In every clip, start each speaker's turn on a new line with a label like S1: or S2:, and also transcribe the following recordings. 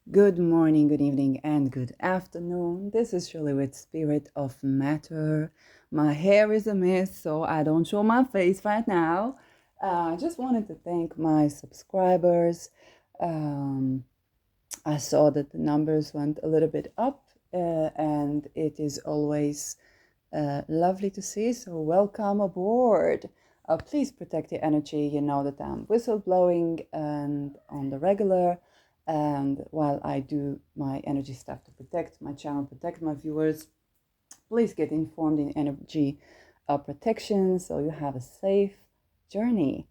S1: Good morning, good evening, and good afternoon. This is Shirley with Spirit of Matter. My hair is a mess, so I don't show my face right now. I just wanted to thank my subscribers. Um, I saw that the numbers went a little bit up, and it is always lovely to see. So, welcome aboard. Please protect your energy. You know that I'm whistleblowing and on the regular. And while I do my energy stuff to protect my channel, protect my viewers, please get informed in energy protection so you have a safe journey.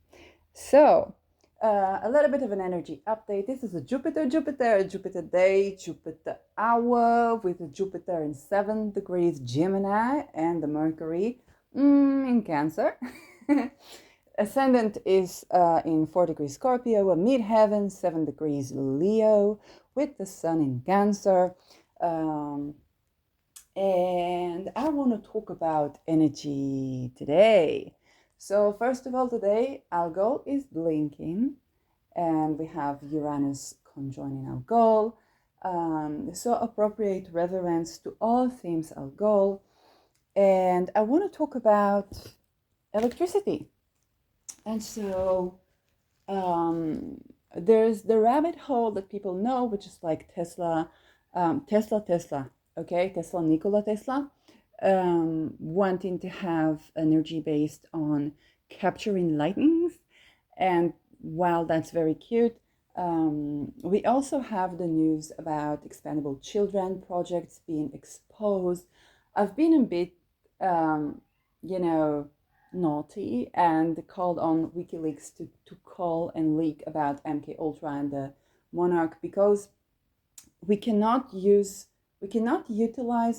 S1: So, a little bit of an energy update. This is a Jupiter day, Jupiter hour with a Jupiter in 7 degrees Gemini and the Mercury in Cancer. Ascendant is in 4 degrees Scorpio, a midheaven 7 degrees Leo with the Sun in Cancer. And I want to talk about energy today. So, first of all, today Algol is blinking, and we have Uranus conjoining Algol. So, appropriate reverence to all themes Algol. And I want to talk about electricity. And so, there's the rabbit hole that people know, which is like Tesla, Tesla, okay, Tesla, Nikola Tesla, wanting to have energy based on capturing lightnings. And while that's very cute, we also have the news about expendable children projects being exposed. I've been a bit, um, you know, naughty and called on WikiLeaks to call and leak about MK Ultra and the Monarch because we cannot utilize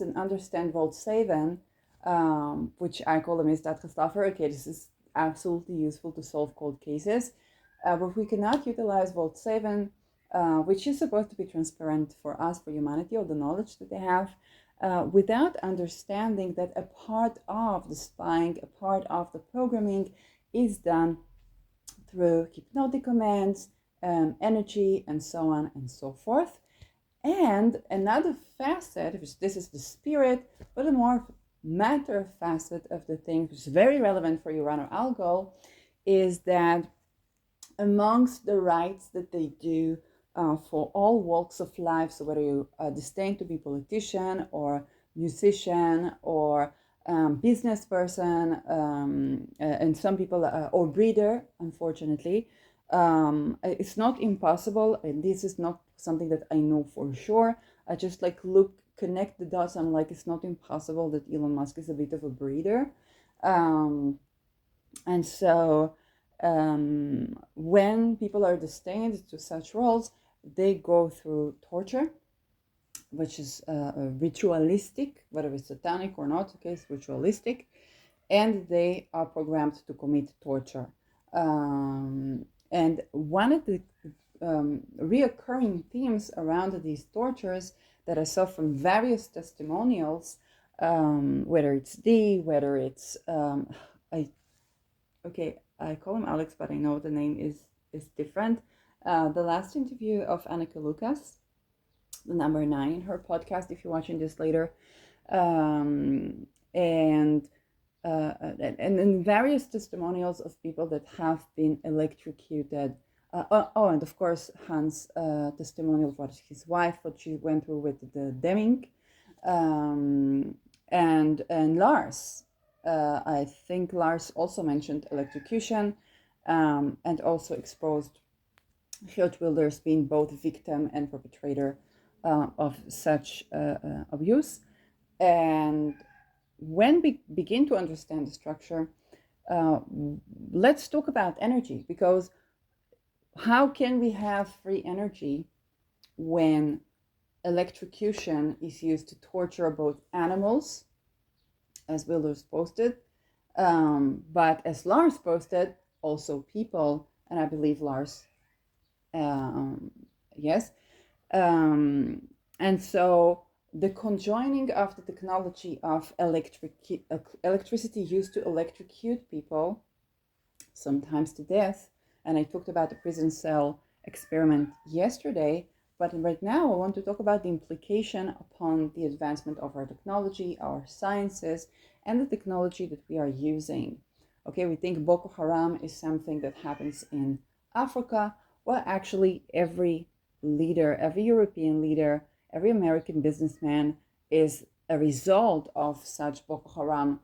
S1: and understand Vault 7, which I call a misdaadgeslaffer. Okay, this is absolutely useful to solve cold cases, but we cannot utilize Vault 7, which is supposed to be transparent for us, for humanity, or the knowledge that they have, without understanding that a part of the spying, a part of the programming is done through hypnotic commands, energy, and so on and so forth. And another facet, which this is the spirit, but a more matter facet of the thing, which is very relevant for Urano Algol, is that amongst the rites that they do for all walks of life, so whether you disdain to be politician or musician or business person, and some people, or breeder, unfortunately, it's not impossible, and this is not something that I know for sure. I just like connect the dots. I'm like, it's not impossible that Elon Musk is a bit of a breeder. And so when people are destined to such roles, they go through torture, which is ritualistic, whether it's satanic or not, okay, it's ritualistic, and they are programmed to commit torture. And one of the reoccurring themes around these tortures that I saw from various testimonials, whether it's whether it's I call him Alex, but I know the name is different. The last interview of Annika Lucas, the number 9 in her podcast, if you're watching this later, and and various testimonials of people that have been electrocuted. And of course, Hans' testimonial for his wife, what she went through with the Deming, and Lars. I think Lars also mentioned electrocution, and also exposed field builders being both victim and perpetrator of such abuse. And when we begin to understand the structure, let's talk about energy, because how can we have free energy when electrocution is used to torture both animals, as Wilders posted, but as Lars posted, also people, and I believe Lars, yes. And so the conjoining of the technology of electricity used to electrocute people, sometimes to death, and I talked about the prison cell experiment yesterday, But right now, I want to talk about the implication upon the advancement of our technology, our sciences, and the technology that we are using. Okay, we think Boko Haram is something that happens in Africa. Well, actually, every leader, every European leader, every American businessman is a result of such Boko Haram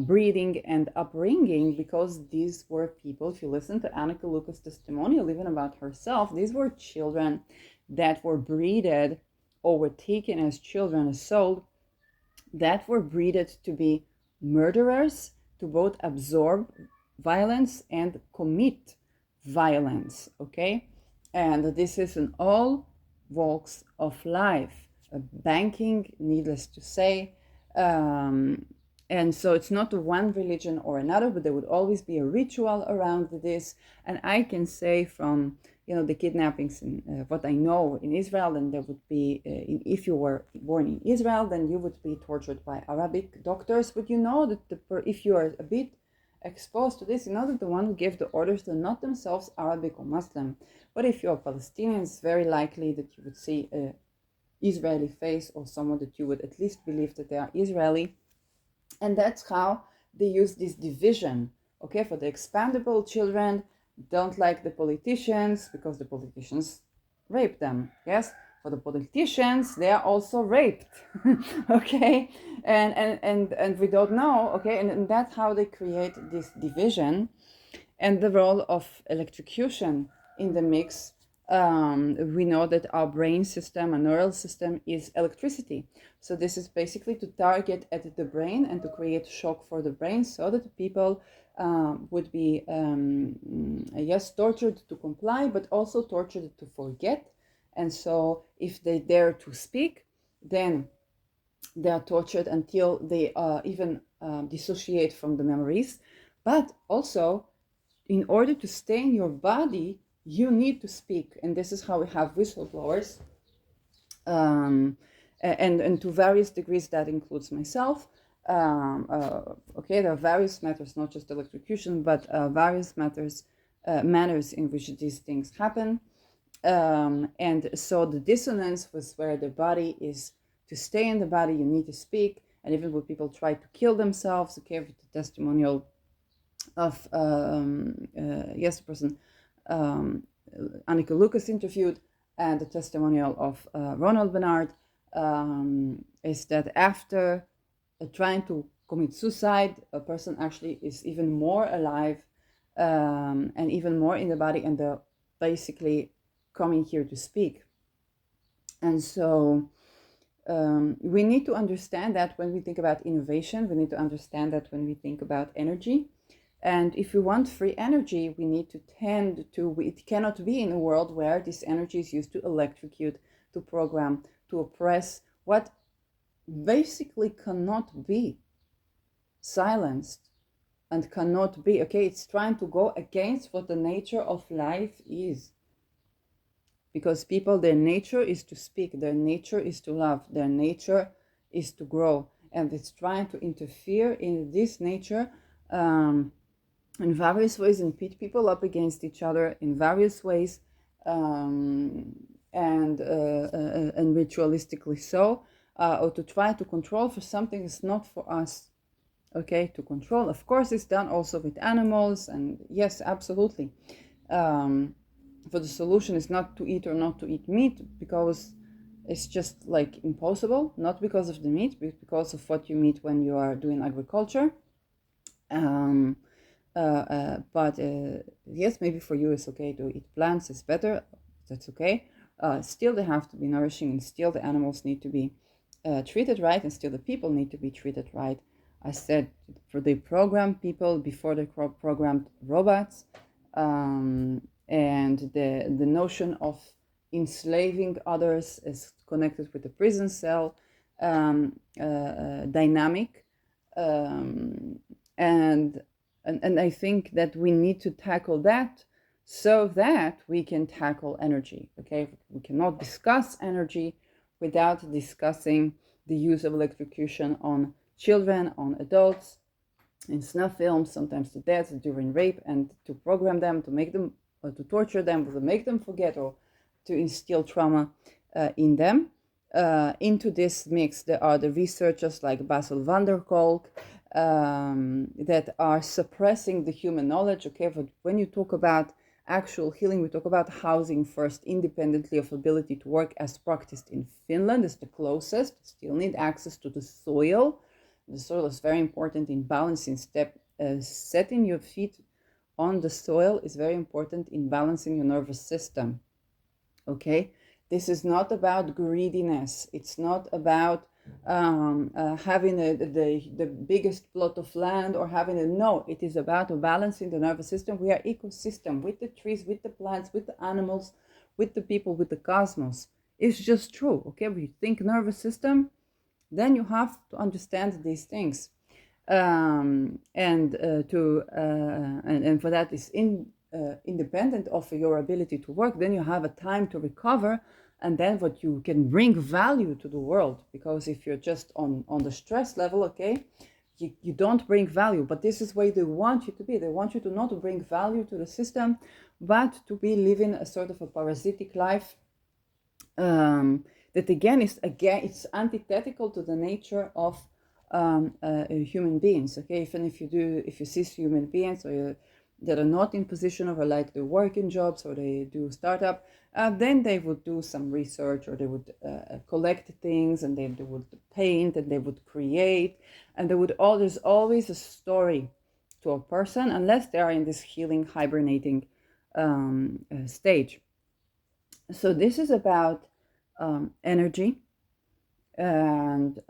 S1: breeding and upbringing, because these were people, if you listen to Annika Lucas' testimonial, even about herself, these were children that were breeded or were taken as children, as sold, that were breeded to be murderers, to both absorb violence and commit violence, okay? And this is in all walks of life. Banking, needless to say. And so it's not one religion or another, but there would always be a ritual around this. And I can say from the kidnappings and what I know in Israel, then there would be, if you were born in Israel, then you would be tortured by Arabic doctors. But you know that if you are a bit exposed to this, you know that the one who gave the orders are not themselves Arabic or Muslim. But if you are Palestinian, it's very likely that you would see an Israeli face, or someone that you would at least believe that they are Israeli. And that's how they use this division. Okay, for the expendable children, don't like the politicians because the politicians rape them. Yes, for the politicians, they are also raped. Okay, and we don't know. Okay, and that's how they create this division. And the role of electrocution in the mix. We know that our brain system, our neural system, is electricity. So this is basically to target at the brain and to create shock for the brain, so that the people would be, yes, tortured to comply, but also tortured to forget. And so if they dare to speak, then they are tortured until they even dissociate from the memories. But also, in order to stay in your body, you need to speak. And this is how we have whistleblowers. And to various degrees, that includes myself. Okay, there are various matters, not just electrocution, but various manners in which these things happen. And so the dissonance was where the body is, to stay in the body, you need to speak. And even when people try to kill themselves, okay, with the testimonial of, yes, the person Annika Lucas interviewed, and the testimonial of Ronald Bernard, is that after trying to commit suicide, a person actually is even more alive and even more in the body, and they're basically coming here to speak. And so we need to understand that when we think about innovation, we need to understand that when we think about energy. And if we want free energy, we need to tend to, it cannot be in a world where this energy is used to electrocute, to program, to oppress, what basically cannot be silenced and cannot be, okay, it's trying to go against what the nature of life is. Because people, their nature is to speak, their nature is to love, their nature is to grow. And it's trying to interfere in this nature in various ways, and pit people up against each other in various ways, and ritualistically so, or to try to control for something is not for us. Okay, to control, of course, it's done also with animals, and yes, absolutely. For the solution is not to eat or not to eat meat, because it's just like impossible, not because of the meat, but because of what you eat when you are doing agriculture. But yes, maybe for you it's okay to eat plants, it's better, that's okay. Still they have to be nourishing, and still the animals need to be treated right, and still the people need to be treated right. I said, for they programmed people before they programmed robots, and the notion of enslaving others is connected with the prison cell dynamic, and I think that we need to tackle that so that we can tackle energy. Okay, we cannot discuss energy without discussing the use of electrocution on children, on adults, in snuff films, sometimes to death during rape, and to program them, to make them, or to torture them, or to make them forget, or to instill trauma in them. Into this mix, there are the researchers like Basil van der Kolk that are suppressing the human knowledge. Okay, but when you talk about actual healing, we talk about housing first, independently of ability to work, as practiced in Finland. Is the closest. Still need access to the soil. The soil is very important in balancing step. Setting your feet on the soil is very important in balancing your nervous system. Okay, this is not about greediness. It's not about having the biggest plot of land or having a, no, it is about balancing the nervous system. We are ecosystem with the trees, with the plants, with the animals, with the people, with the cosmos. It's just true. Okay, when you think nervous system, then you have to understand these things. And for that is independent of your ability to work. Then you have a time to recover, and then what you can bring value to the world. Because if you're just on the stress level, okay, you don't bring value. But this is where they want you to be. They want you to not bring value to the system, but to be living a sort of a parasitic life. That again it's antithetical to the nature of human beings. Okay, even if you see human beings that are not in position of, or like they work in jobs or they do startup, then they would do some research, or they would collect things, and they would paint, and they would create, and there's always a story to a person, unless they are in this healing, hibernating stage. So this is about energy, and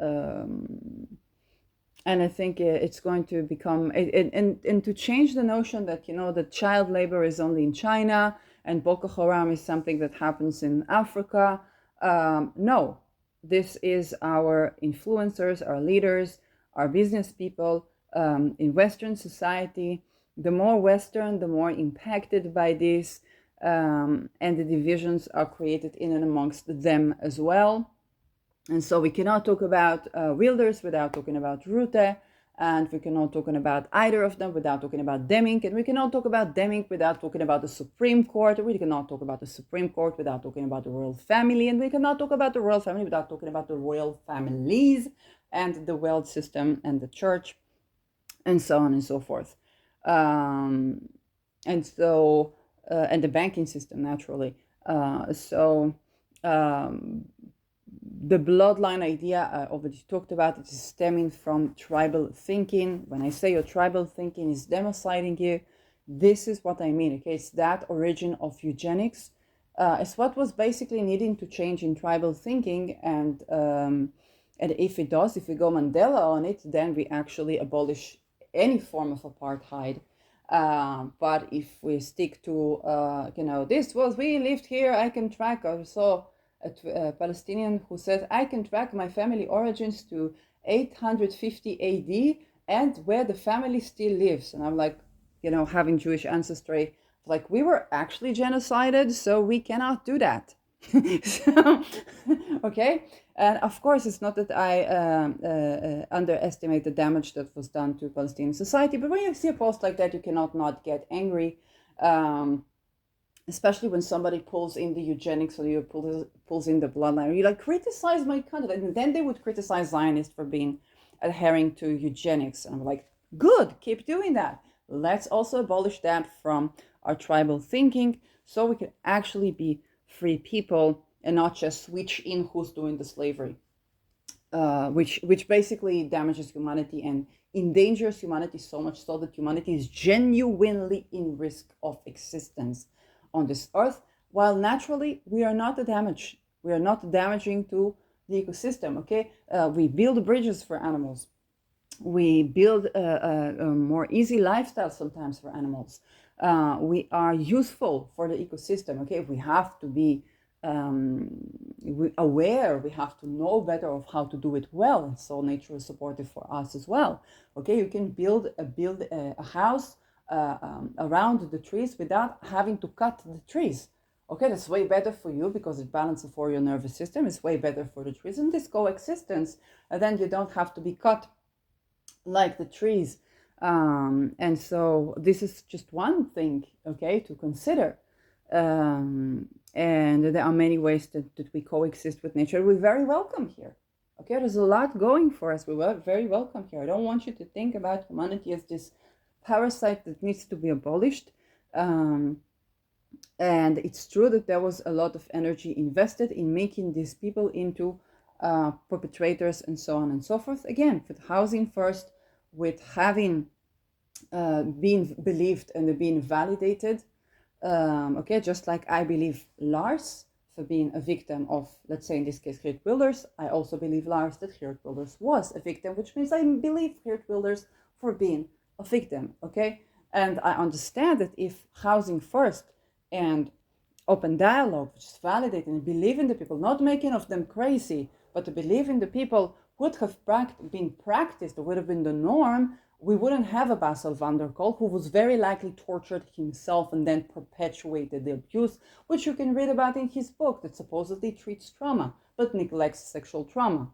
S1: I think it's going to become, and to change the notion that, that child labor is only in China and Boko Haram is something that happens in Africa. No, this is our influencers, our leaders, our business people in Western society. The more Western, the more impacted by this, and the divisions are created in and amongst them as well. And so we cannot talk about Wilders without talking about Rutte, and we cannot talk about either of them without talking about Deming, and we cannot talk about Deming without talking about the Supreme Court, and we cannot talk about the Supreme Court without talking about the royal family, and we cannot talk about the royal family without talking about the royal families and the wealth system and the church, and so on and so forth. And the banking system, naturally. The bloodline idea I already talked about. It is stemming from tribal thinking. When I say your tribal thinking is demociding you, this is what I mean. Okay, it's that origin of eugenics. It's what was basically needing to change in tribal thinking, and if it does, if we go Mandela on it, then we actually abolish any form of apartheid. But if we stick to this was, we lived here, I can track. I saw a Palestinian who said, I can track my family origins to 850 AD and where the family still lives. And I'm like, having Jewish ancestry, like, we were actually genocided, so we cannot do that. So, okay. And of course, it's not that I underestimate the damage that was done to Palestinian society, but when you see a post like that, you cannot not get angry. Especially when somebody pulls in the eugenics, or you pulls in the bloodline. You criticize my country, and then they would criticize Zionists for being adhering to eugenics. And I'm like, good, keep doing that. Let's also abolish that from our tribal thinking, so we can actually be free people and not just switch in who's doing the slavery, which basically damages humanity and endangers humanity so much so that humanity is genuinely in risk of existence on this earth, while naturally we are not we are not damaging to the ecosystem. Okay, we build bridges for animals, we build a more easy lifestyle sometimes for animals, we are useful for the ecosystem. Okay, we have to be aware, we have to know better of how to do it well, and so nature is supportive for us as well. Okay, you can build a house around the trees without having to cut the trees. Okay, that's way better for you because it balances for your nervous system. It's way better for the trees, and this coexistence, and then you don't have to be cut like the trees. And so this is just one thing, okay, to consider. And there are many ways that we coexist with nature. We're very welcome here. Okay, there's a lot going for us. We're very welcome here. I don't want you to think about humanity as this parasite that needs to be abolished. And it's true that there was a lot of energy invested in making these people into perpetrators and so on and so forth. Again, with housing first, with having been believed and being validated. Okay, just like I believe Lars for being a victim of, let's say in this case, Geert Wilders, I also believe Lars that Geert Wilders was a victim, which means I believe Geert Wilders for being a victim, okay? And I understand that if housing first and open dialogue, which is validating and believe in the people, not making of them crazy, but to believe in the people would have been practiced, or would have been the norm, we wouldn't have a Basil van der Kolk, who was very likely tortured himself and then perpetuated the abuse, which you can read about in his book that supposedly treats trauma, but neglects sexual trauma.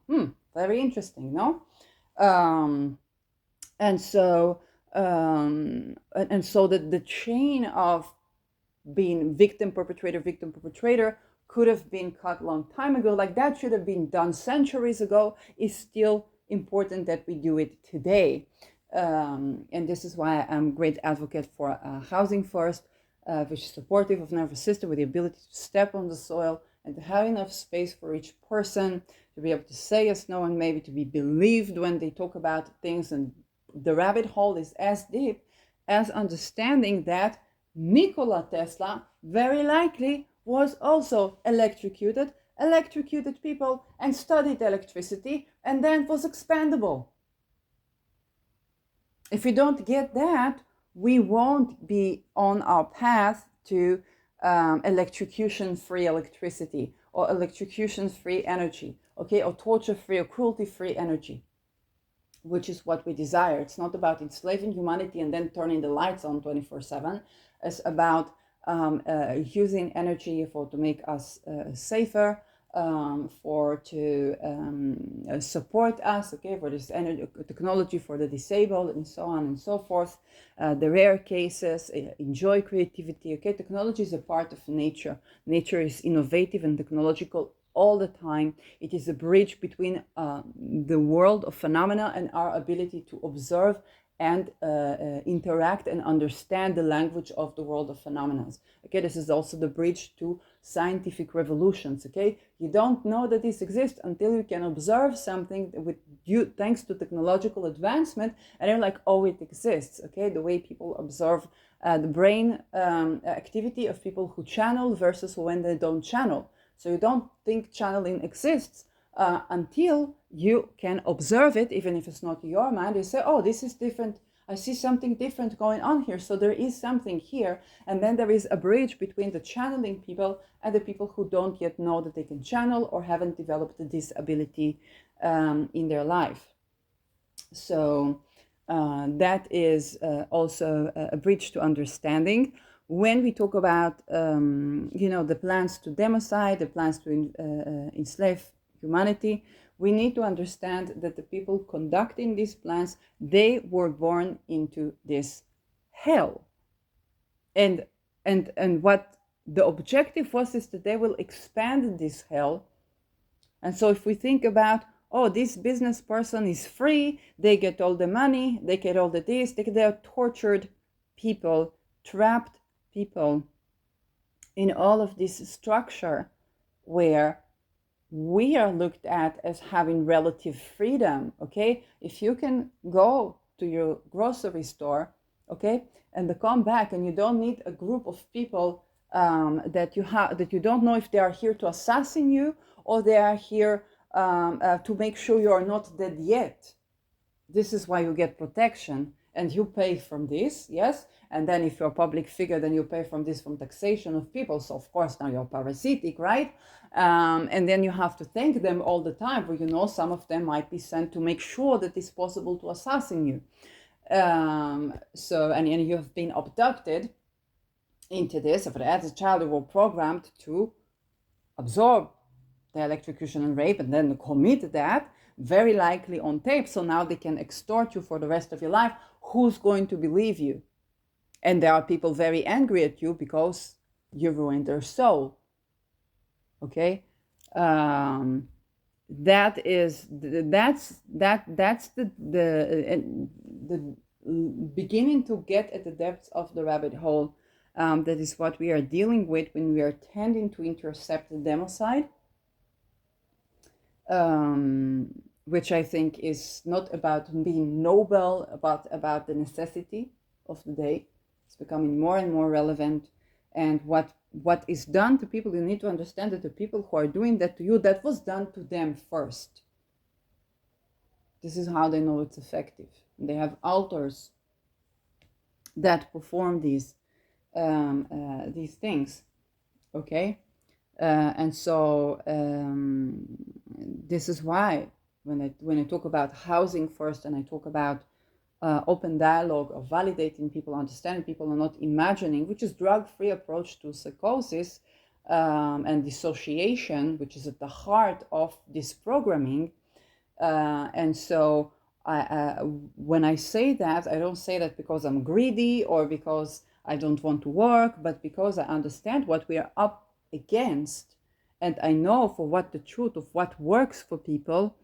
S1: Very interesting, no? And so that the chain of being victim, perpetrator could have been cut a long time ago, like that should have been done centuries ago, is still important that we do it today. And this is why I'm a great advocate for housing first, which is supportive of nervous system, with the ability to step on the soil and to have enough space for each person to be able to say yes, no, and maybe to be believed when they talk about things. And the rabbit hole is as deep as understanding that Nikola Tesla very likely was also electrocuted people and studied electricity and then was expendable. If we don't get that, we won't be on our path to electrocution-free electricity, or electrocution-free energy, okay, or torture-free or cruelty-free energy, which is what we desire. It's not about enslaving humanity and then turning the lights on 24/7. It's about using energy to make us safer, to support us, okay, for this energy technology for the disabled and so on and so forth. The rare cases, enjoy creativity, okay. Technology is a part of nature. Nature is innovative and technological all the time. It is a bridge between the world of phenomena and our ability to observe and interact and understand the language of the world of phenomena. Okay, this is also the bridge to scientific revolutions. Okay, you don't know that this exists until you can observe something thanks to technological advancement, and you're like, oh, it exists. Okay, the way people observe the brain activity of people who channel versus when they don't channel. So you don't think channeling exists until you can observe it, even if it's not your mind. You say, oh, this is different. I see something different going on here. So there is something here. And then there is a bridge between the channeling people and the people who don't yet know that they can channel or haven't developed this ability in their life. So that is also a bridge to understanding. When we talk about, the plans to democide, the plans to enslave humanity, we need to understand that the people conducting these plans, they were born into this hell. And what the objective was is that they will expand this hell. And so if we think about, oh, this business person is free, they get all the money, they get all the this, they are tortured people, trapped people in all of this structure where we are looked at as having relative freedom. Okay, if you can go to your grocery store, okay, and come back, and you don't need a group of people that you don't know if they are here to assassinate you or they are here to make sure you are not dead yet. This is why you get protection, and you pay from this, yes. And then if you're a public figure, then you pay from taxation of people. So of course now you're parasitic, right? And then you have to thank them all the time, for some of them might be sent to make sure that it's possible to assassinate you. And you have been abducted into this. As a child, you were programmed to absorb the electrocution and rape and then commit that, very likely on tape. So now they can extort you for the rest of your life. Who's going to believe you? And there are people very angry at you because you ruined their soul. Okay, um, that's the beginning to get at the depths of the rabbit hole. That is what we are dealing with when we are tending to intercept the democide, um, which I think is not about being noble, but about the necessity of the day. It's becoming more and more relevant. And what is done to people, you need to understand that the people who are doing that to you, that was done to them first. This is how they know it's effective. They have altars that perform these things. Okay, and so this is why when I talk about housing first, and I talk about open dialogue of validating people, understanding people, and not imagining, which is drug-free approach to psychosis and dissociation, which is at the heart of this programming. And so when I say that, I don't say that because I'm greedy or because I don't want to work, but because I understand what we are up against, and I know for what the truth of what works for people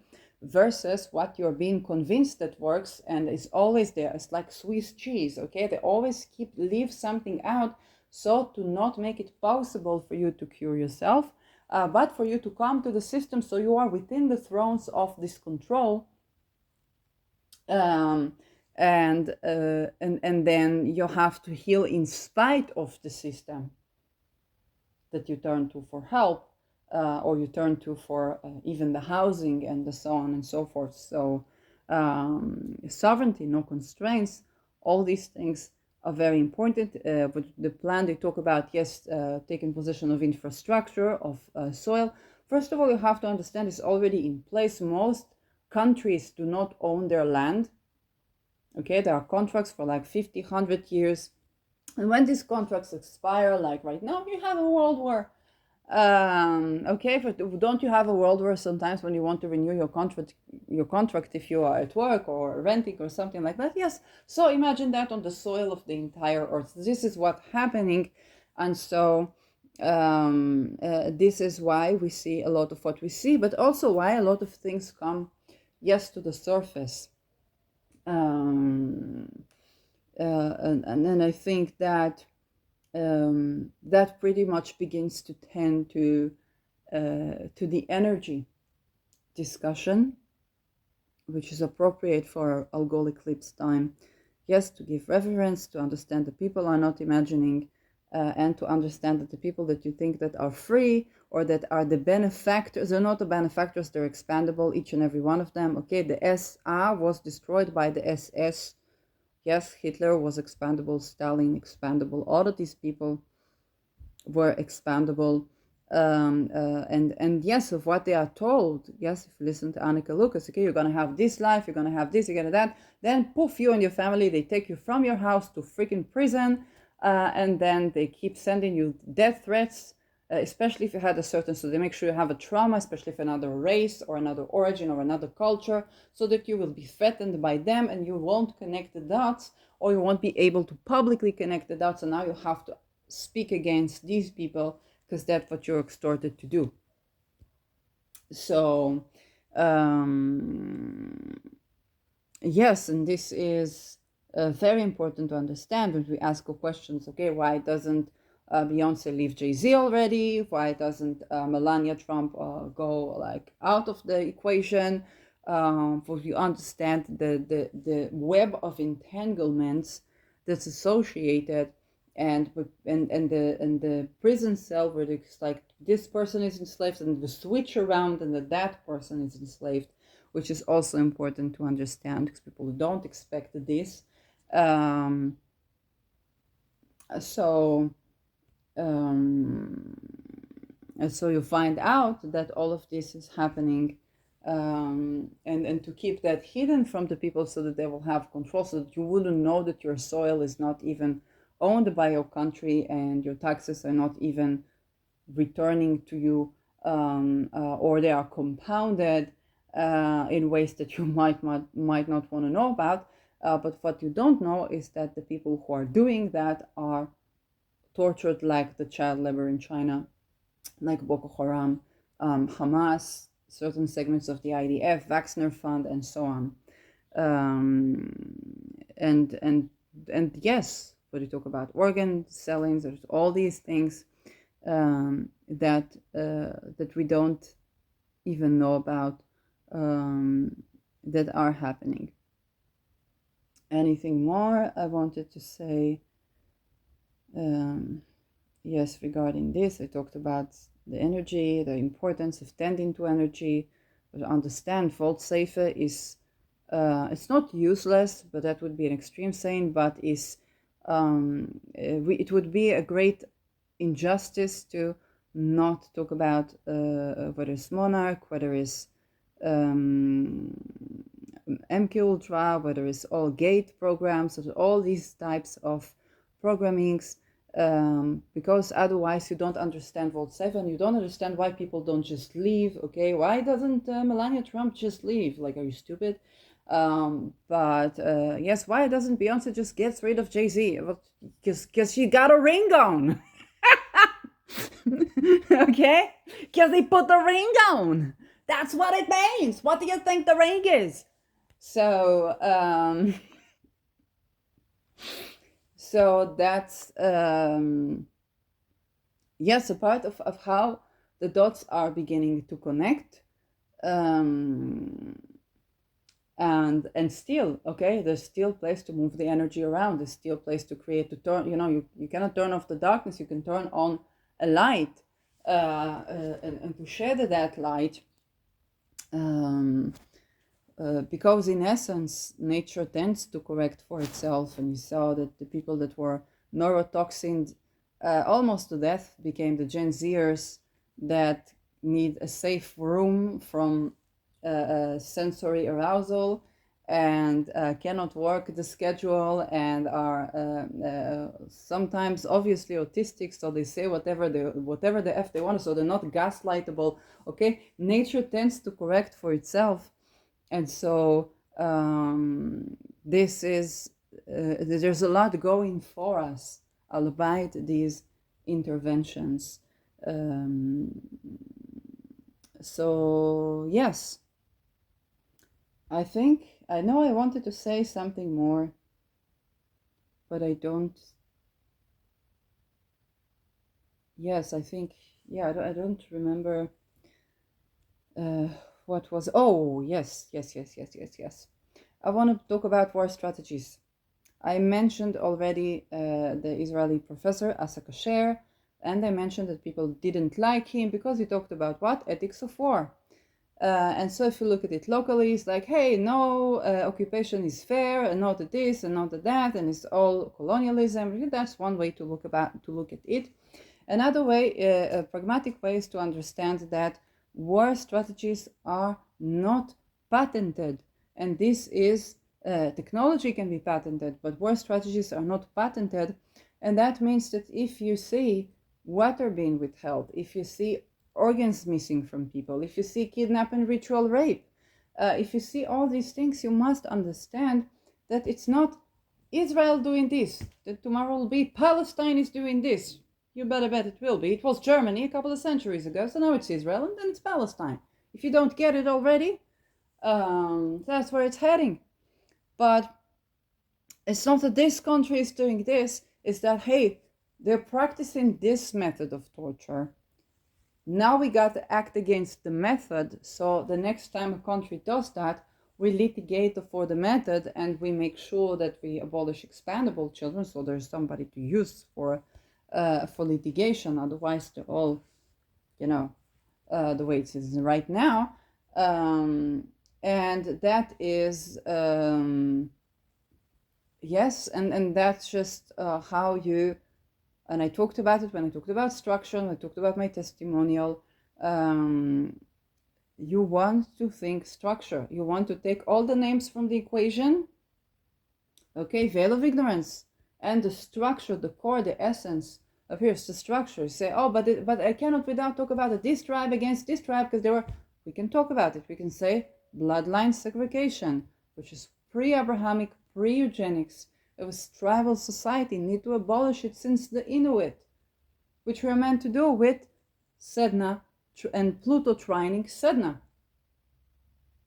S1: versus what you're being convinced that works and is always there. It's like Swiss cheese, okay? They always leave something out so to not make it possible for you to cure yourself, but for you to come to the system so you are within the thrones of this control. Um, and then you have to heal in spite of the system that you turn to for help, or you turn to for even the housing and the so on and so forth. So sovereignty, no constraints, all these things are very important. But the plan they talk about, yes, taking possession of infrastructure, of soil. First of all, you have to understand it's already in place. Most countries do not own their land. Okay, there are contracts for like 50, 100 years. And when these contracts expire, like right now, you have a world war. Okay, but don't you have a world war sometimes when you want to renew your contract if you are at work or renting or something like that? Yes. So imagine that on the soil of the entire earth. This is what's happening. And so this is why we see a lot of what we see, but also why a lot of things come, yes, to the surface. And then I think that that pretty much begins to tend to the energy discussion, which is appropriate for algol eclipse time. Yes, to give reverence, to understand the people are not imagining, and to understand that the people that you think that are free or that are the benefactors, they're not the benefactors, they're expendable, each and every one of them. Okay, the SA was destroyed by the SS. Yes, Hitler was expendable, Stalin expendable, all of these people were expandable, and yes, of what they are told. Yes, if you listen to Annika Lucas, okay, you're gonna have this life, you're gonna have this, you're gonna that, then poof, you and your family, they take you from your house to freaking prison, and then they keep sending you death threats, especially if you had a certain, so they make sure you have a trauma, especially if another race or another origin or another culture, so that you will be threatened by them and you won't connect the dots, or you won't be able to publicly connect the dots, and now you have to speak against these people because that's what you're extorted to do. So yes, and this is very important to understand when we ask questions. Okay, why doesn't Beyonce leave Jay-Z already? Why doesn't Melania Trump go like out of the equation? For you understand the web of entanglements that's associated, and the prison cell where it's like this person is enslaved and the switch around and that person is enslaved, which is also important to understand because people don't expect this. Um, so um, and so you find out that all of this is happening, and to keep that hidden from the people so that they will have control, so that you wouldn't know that your soil is not even owned by your country and your taxes are not even returning to you, or they are compounded in ways that you might not want to know about. But what you don't know is that the people who are doing that are tortured like the child labor in China, like Boko Haram, Hamas, certain segments of the IDF, Wagner Fund, and so on. And yes, when you talk about organ selling, there's all these things that we don't even know about, that are happening. Anything more I wanted to say? Yes, regarding this, I talked about the energy, the importance of tending to energy. But understand Voltseven is, it's not useless, but that would be an extreme saying, but is, it would be a great injustice to not talk about whether it's Monarch, whether it's MK Ultra, whether it's all gate programs, or all these types of programmings, because otherwise you don't understand Voltseven, you don't understand why people don't just leave. Okay, why doesn't Melania Trump just leave? Like, are you stupid? But yes, why doesn't Beyonce just get rid of Jay-Z? Because she got a ring on. Okay, because they put the ring on. That's what it means. What do you think the ring is? So so that's yes, a part of how the dots are beginning to connect. And still, okay, there's still place to move the energy around. There's still place to create, to turn, you cannot turn off the darkness. You can turn on a light, and to share that light, because in essence, nature tends to correct for itself. And you saw that the people that were neurotoxined almost to death became the Gen Zers that need a safe room from sensory arousal, and cannot work the schedule, and are sometimes obviously autistic, so they say whatever the f they want, so they're not gaslightable. Okay, nature tends to correct for itself. And so this is there's a lot going for us, albeit these interventions. So yes, I know I wanted to say something more, but I don't. Yes, I think, yeah, I don't remember what was. Oh, yes. I want to talk about war strategies. I mentioned already the Israeli professor, Asa Kasher, and I mentioned that people didn't like him because he talked about what? Ethics of war. And so if you look at it locally, it's like, hey, no, occupation is fair, and not at this, and not at that, and it's all colonialism. That's one way to look at it. Another way, a pragmatic way, is to understand that war strategies are not patented, and this is technology can be patented, but war strategies are not patented, and that means that if you see water being withheld, if you see organs missing from people, if you see kidnap and ritual rape, if you see all these things, you must understand that it's not Israel doing this, that tomorrow will be Palestine is doing this. You better bet it will be. It was Germany a couple of centuries ago, so now it's Israel, and then it's Palestine. If you don't get it already, that's where it's heading. But it's not that this country is doing this, it's that, hey, they're practicing this method of torture. Now we got to act against the method, so the next time a country does that, we litigate for the method, and we make sure that we abolish expendable children, so there's somebody to use for litigation. Otherwise, they're all, the way it is right now. And that is, yes, and that's just how you, and I talked about it when I talked about structure, and I talked about my testimonial. You want to think structure. You want to take all the names from the equation, okay, veil of ignorance, and the structure, the core, the essence of here's the structure. Say, oh, but I cannot without talk about it. This tribe against this tribe, because we can talk about it. We can say bloodline segregation, which is pre-Abrahamic, pre-eugenics. It was tribal society, need to abolish it since the Inuit, which we are meant to do with Sedna, and Pluto trining Sedna.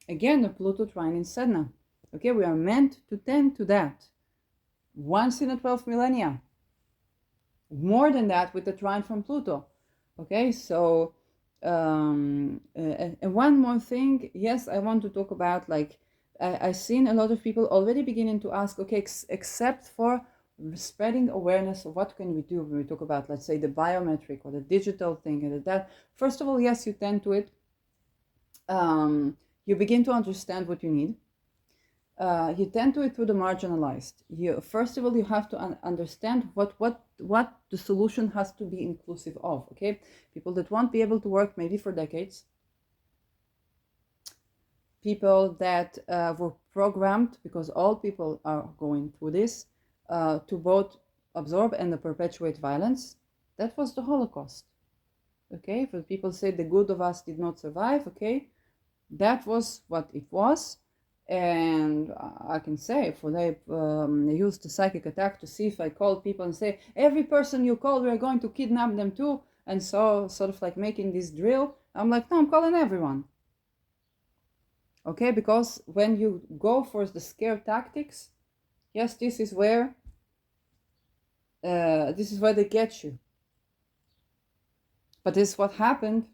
S1: Again, the Pluto trining Sedna. Okay, we are meant to tend to that. Once in a 12 millennia. More than that with the trine from Pluto. Okay, so and one more thing, yes, I want to talk about, like, I've seen a lot of people already beginning to ask, okay, except for spreading awareness of what can we do when we talk about, let's say, the biometric or the digital thing and that. First of all, yes, you tend to it. You begin to understand what you need. You tend to it through the marginalized. You first of all, you have to understand what the solution has to be inclusive of. Okay, people that won't be able to work maybe for decades, people that were programmed, because all people are going through this, to both absorb and perpetuate violence. That was the Holocaust. Okay, for people say the good of us did not survive. Okay, that was what it was. And I can say, for they used the psychic attack to see if I called people and say, every person you call, we're going to kidnap them too. And so, sort of like making this drill, I'm like, no, I'm calling everyone. Okay, because when you go for the scare tactics, yes, this is where they get you. But this is what happened.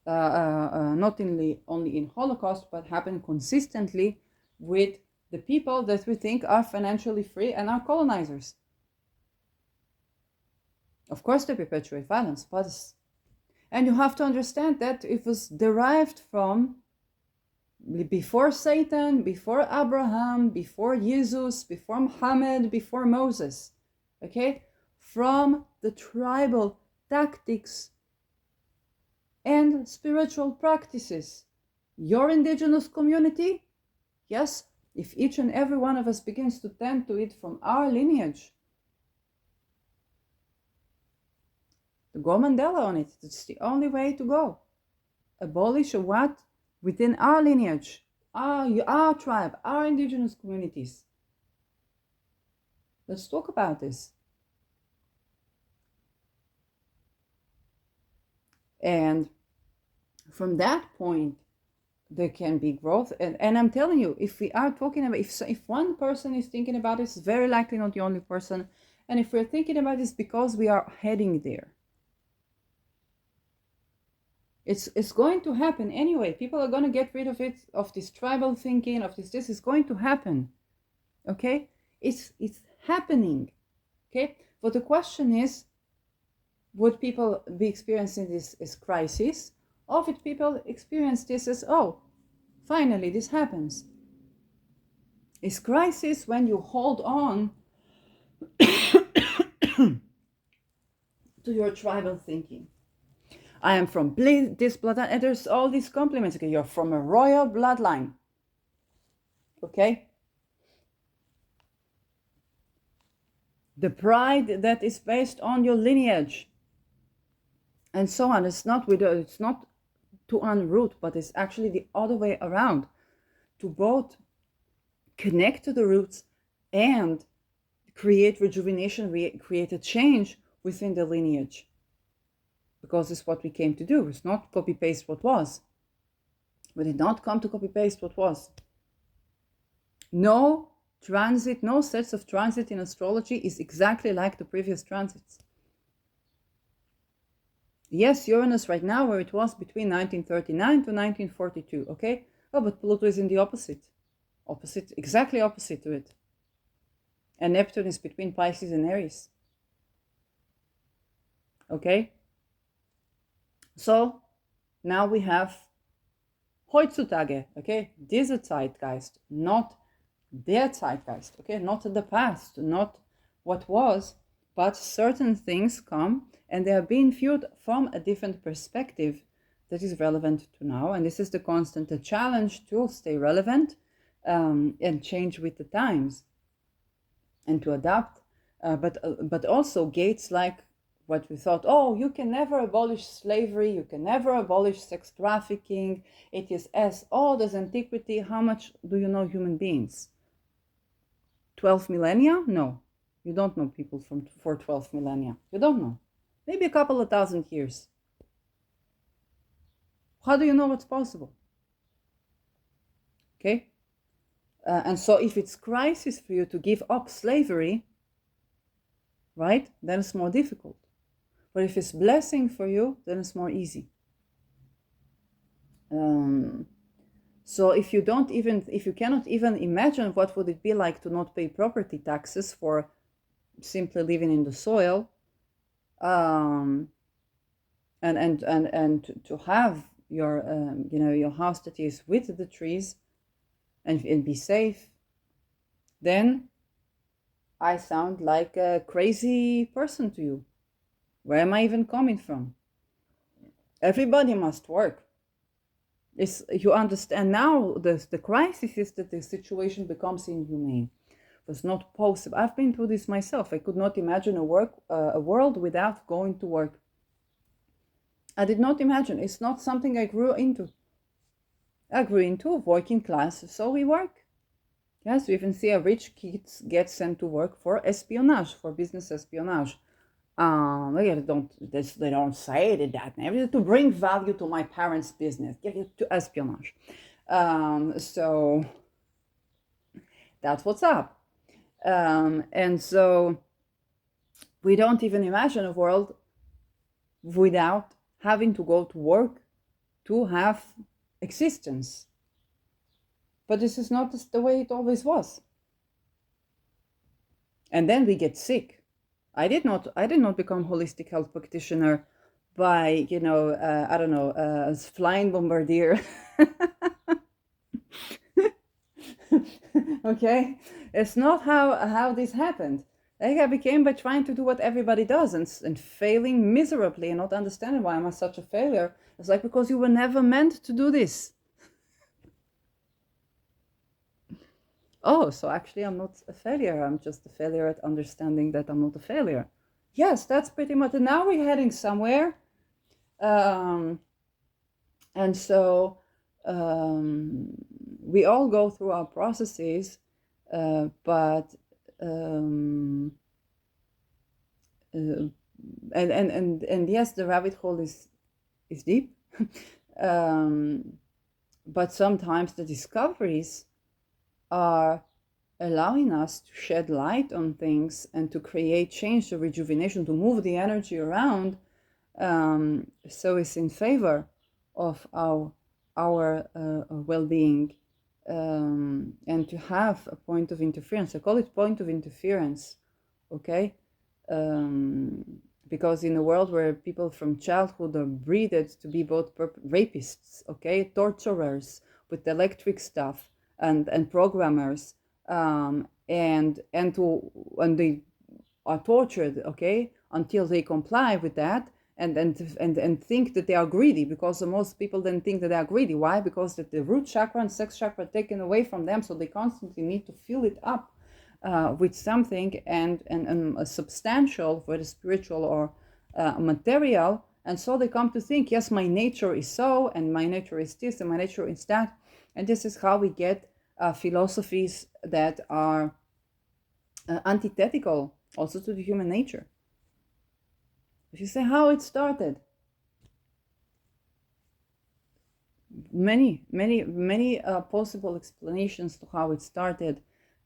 S1: Not only in Holocaust, but happened consistently with the people that we think are financially free and are colonizers. Of course, they perpetuate violence, and you have to understand that it was derived from before Satan, before Abraham, before Jesus, before Muhammad, before Moses. Okay, from the tribal tactics and spiritual practices. Your indigenous community, yes, if each and every one of us begins to tend to it from our lineage, to go Mandela on it, it's the only way to go. Abolish what? Within our lineage, our tribe, our indigenous communities. Let's talk about this. And from that point, there can be growth. And I'm telling you, if we are talking about, if one person is thinking about this, it's very likely not the only person. And if we're thinking about this, because we are heading there. It's going to happen anyway. People are going to get rid of it, of this tribal thinking, of this is going to happen. Okay? It's happening. Okay? But the question is, would people be experiencing this as crisis? Or would people experience this as, oh, finally this happens? Is crisis when you hold on to your tribal thinking. I am from this bloodline, and there's all these compliments. Okay, you're from a royal bloodline. Okay? The pride that is based on your lineage. And so on. It's not to unroot, but it's actually the other way around. To both connect to the roots and create rejuvenation, create a change within the lineage. Because it's what we came to do. It's not copy-paste what was. We did not come to copy-paste what was. No transit, no sets of transit in astrology is exactly like the previous transits. Yes, Uranus right now, where it was between 1939 to 1942, okay? Oh, but Pluto is in the opposite, exactly opposite to it. And Neptune is between Pisces and Aries. Okay? So, now we have heutzutage, okay? Diese Zeitgeist, not their Zeitgeist, okay? Not the past, not what was, but certain things come and they are being viewed from a different perspective that is relevant to now. And this is the constant challenge to stay relevant and change with the times and to adapt. But also gates like what we thought, oh, you can never abolish slavery, you can never abolish sex trafficking. It is as old as antiquity. How much do you know human beings? 12 millennia? No. You don't know people for 12 millennia. You don't know. Maybe a couple of thousand years. How do you know what's possible? Okay? And so if it's crisis for you to give up slavery, right, then it's more difficult. But if it's blessing for you, then it's more easy. So if you cannot even imagine what would it be like to not pay property taxes for simply living in the soil, and to have your your house that is with the trees and be safe, then I sound like a crazy person to you. Where am I even coming from? Everybody must work. You understand now, the crisis is that the situation becomes inhumane. It's not possible. I've been through this myself. I could not imagine a world without going to work. I did not imagine. It's not something I grew into. I grew into working class, so we work. Yes, we even see a rich kids get sent to work for espionage, for business espionage. They don't say it that name, to bring value to my parents' business, give it to espionage. So that's what's up. And so we don't even imagine a world without having to go to work to have existence. But this is not the way it always was. And then we get sick. I did not become holistic health practitioner by, I don't know, flying bombardier. Okay, it's not how this happened. I became by trying to do what everybody does and failing miserably and not understanding why I'm such a failure. It's like, because you were never meant to do this. Oh, so actually I'm not a failure. I'm just a failure at understanding that I'm not a failure. Yes, that's pretty much it. Now we're heading somewhere. And so we all go through our processes, but and yes, the rabbit hole is deep. But sometimes the discoveries are allowing us to shed light on things and to create change, to rejuvenation, to move the energy around, so it's in favor of our well-being, and to have a point of interference. I call it point of interference, okay? Because in a world where people from childhood are breeded to be both rapists, okay, torturers with electric stuff, and programmers, and they are tortured, okay, until they comply with that, and think that they are greedy, because most people then think that they are greedy. Why? Because that the root chakra and sex chakra are taken away from them, so they constantly need to fill it up with something and substantial, whether spiritual or material. And so they come to think, yes, my nature is so, and my nature is this, and my nature is that. And this is how we get philosophies that are antithetical also to the human nature. If you say how it started, many possible explanations to how it started.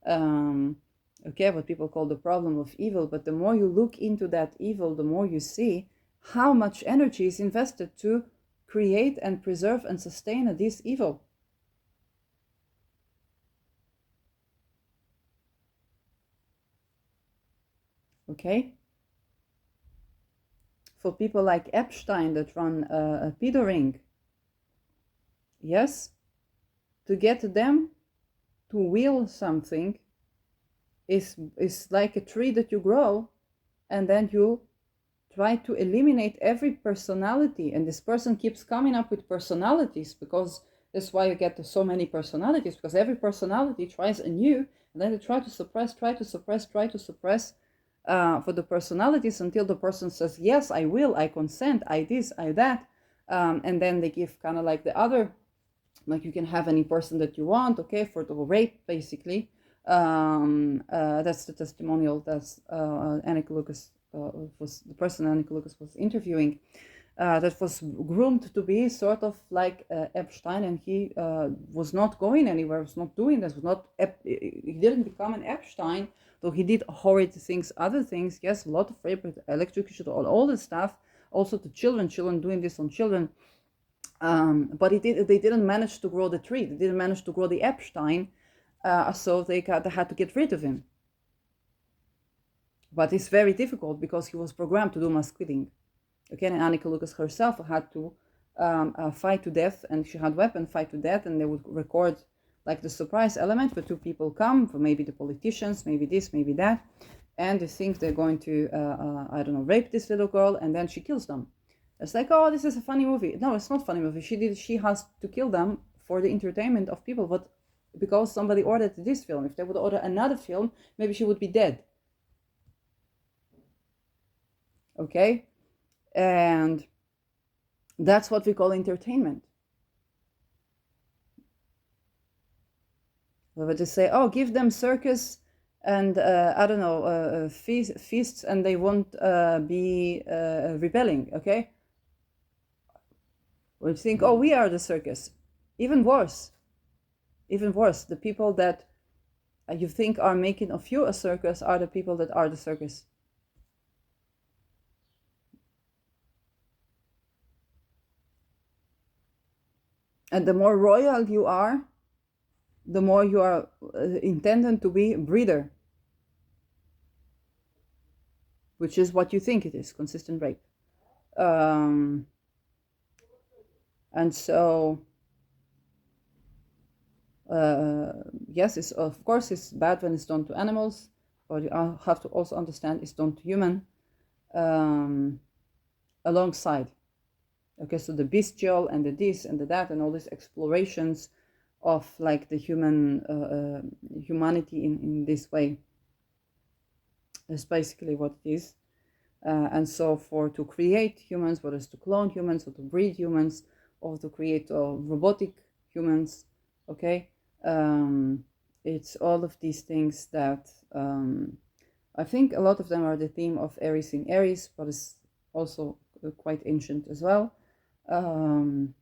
S1: Okay, what people call the problem of evil. But the more you look into that evil, the more you see how much energy is invested to create and preserve and sustain this evil. Okay? For people like Epstein that run a pedo ring, yes, to get them to will something is like a tree that you grow, and then you try to eliminate every personality, and this person keeps coming up with personalities, because that's why you get so many personalities, because every personality tries anew, and then they try to suppress for the personalities until the person says, yes, I will, I consent, I this, I that, and then they give kind of like the other, like you can have any person that you want, okay, for the rape, basically. That's the testimonial that Annika Lucas was the person Annika Lucas was interviewing. that was groomed to be sort of like Epstein, and he was not going anywhere, was not doing this, was not, he didn't become an Epstein, though he did horrid things, other things, yes, a lot of rape, electrocution, all this stuff, also to children doing this on children. But they didn't manage to grow the tree, they didn't manage to grow the Epstein, so they had to get rid of him. But it's very difficult because he was programmed to do mass killing. Okay, and Annika Lucas herself had to fight to death, and she had weapon fight to death, and they would record like the surprise element where two people come, for maybe the politicians, maybe this, maybe that, and they think they're going to, I don't know, rape this little girl, and then she kills them. It's like, oh, this is a funny movie. No, it's not a funny movie. She has to kill them for the entertainment of people, but because somebody ordered this film. If they would order another film, maybe she would be dead. Okay? And that's what we call entertainment. We would just say, oh, give them circus and, I don't know, feasts, and they won't be rebelling, okay? We think, oh, we are the circus. Even worse, the people that you think are making of you a circus are the people that are the circus. And the more royal you are, the more you are intended to be a breeder, which is what you think it is, consistent rape. And so, yes, it's, of course, it's bad when it's done to animals, but you have to also understand it's done to human alongside. Okay, so the bestial and the this and the that and all these explorations of like the humanity in this way is basically what it is. And so to create humans, whether it's to clone humans or to breed humans or to create robotic humans, okay, it's all of these things that I think a lot of them are the theme of Aries in Aries, but it's also quite ancient as well. And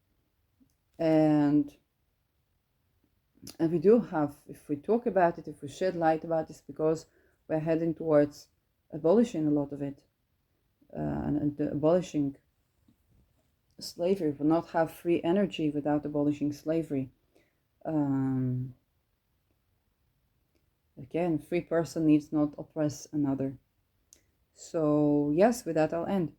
S1: we do have, if we talk about it, if we shed light about this, because we're heading towards abolishing a lot of it, and abolishing slavery. We will not have free energy without abolishing slavery. Again, free person needs not oppress another. So yes, with that I'll end.